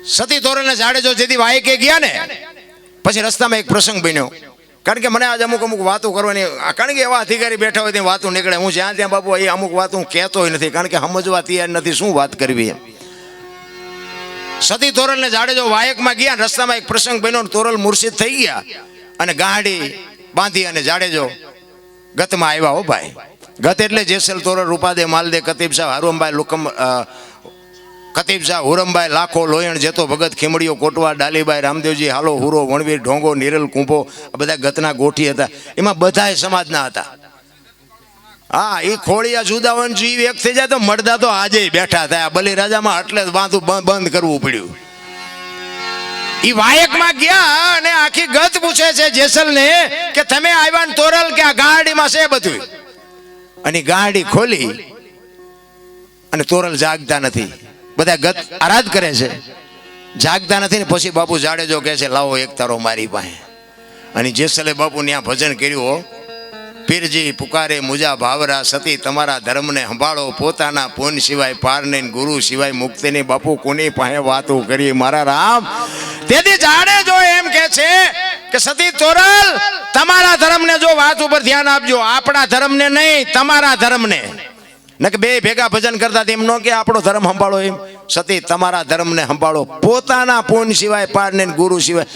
સતી તોરલને જાડેજો જેથી વાયકે ગયા ને પછી રસ્તામાં એક પ્રસંગ બન્યો. કારણ કે મને આજ અમુક વાતો કરવાની, કારણ કે એવા અધિકારી બેઠા હોય ત્યાં વાતો નીકળે. હું જ્યાં ત્યાં બાપુ એ અમુક વાત હું કહેતો નથી, કારણ કે સમજવા તૈયાર નથી શું વાત કરવી એમ. સતી તોરલને જાડેજો વાયકમાં ગયા, રસ્તામાં એક પ્રસંગ બન્યો. તોરલ મુર્શિદ થઈ ગયા અને ગાડી બાંધી અને જાડેજો ગતમાં આવ્યા. હો ભાઈ, ગત એટલે જેસલ તોરલ, રૂપાદે, માલદે, કતીબ શાહ, હરુમભાઈ, કતીબ શાહ, હુરમભાઈ, લાખો, લોયણ, જેતો ભગત, ખીમડીઓ, કોટવા, ડાલીભાઈ, રામદેવજી, હાલો, હુરો, વણવીર, ઢોંગો, નિરલ, કુંભો, આ બધા ગતના ગોઠી હતા. એમાં બધાય સમાજના હતા. હા, એ ખોળિયા જુદાવન જીવ એક થઈ જાય તો મળદા તો આજે બેઠા થયા. બલિરાજામાં એટલે વાંધું બંધ કરવું પડ્યું. એ વાયકમાં ગયા અને આખી ગત પૂછે છે જેસલને કે તમે આવ્યા ને તોરલ કે આ ગાડીમાં છે બધું. અને ગાડી ખોલી અને તોરલ જાગતા નથી. બધા ગત આરાધ કરે છે, જાગતા નથી ને પછી બાપુ જાડેજો કહે છે લાવો એક તારો મારી પાસે. અને જેસલે બાપુ ત્યાં ભજન કર્યું. પીરજી પુકારે મુજા ભાવરા, સતી તમારા ધર્મને સંભાળો, પોતાના પૂન સિવાય પાર નહીં, ગુરુ સિવાય મુક્તિ નહીં. બાપુ કોની પાસે વાતો કરી મારા રામ. તેથી જાડેજો એમ કે છે કે સતી તોરલ તમારા ધર્મને જો વાત ઉપર ધ્યાન આપજો, આપણા ધર્મને નહીં, તમારા ધર્મને. ને કે બે ભેગા ભજન કરતા એમ ન કે આપણો ધર્મ સંભાળો એમ. સતી તમારા ધર્મને સંભાળો, પોતાના પૂન સિવાય પાર નહીં, ગુરુ સિવાય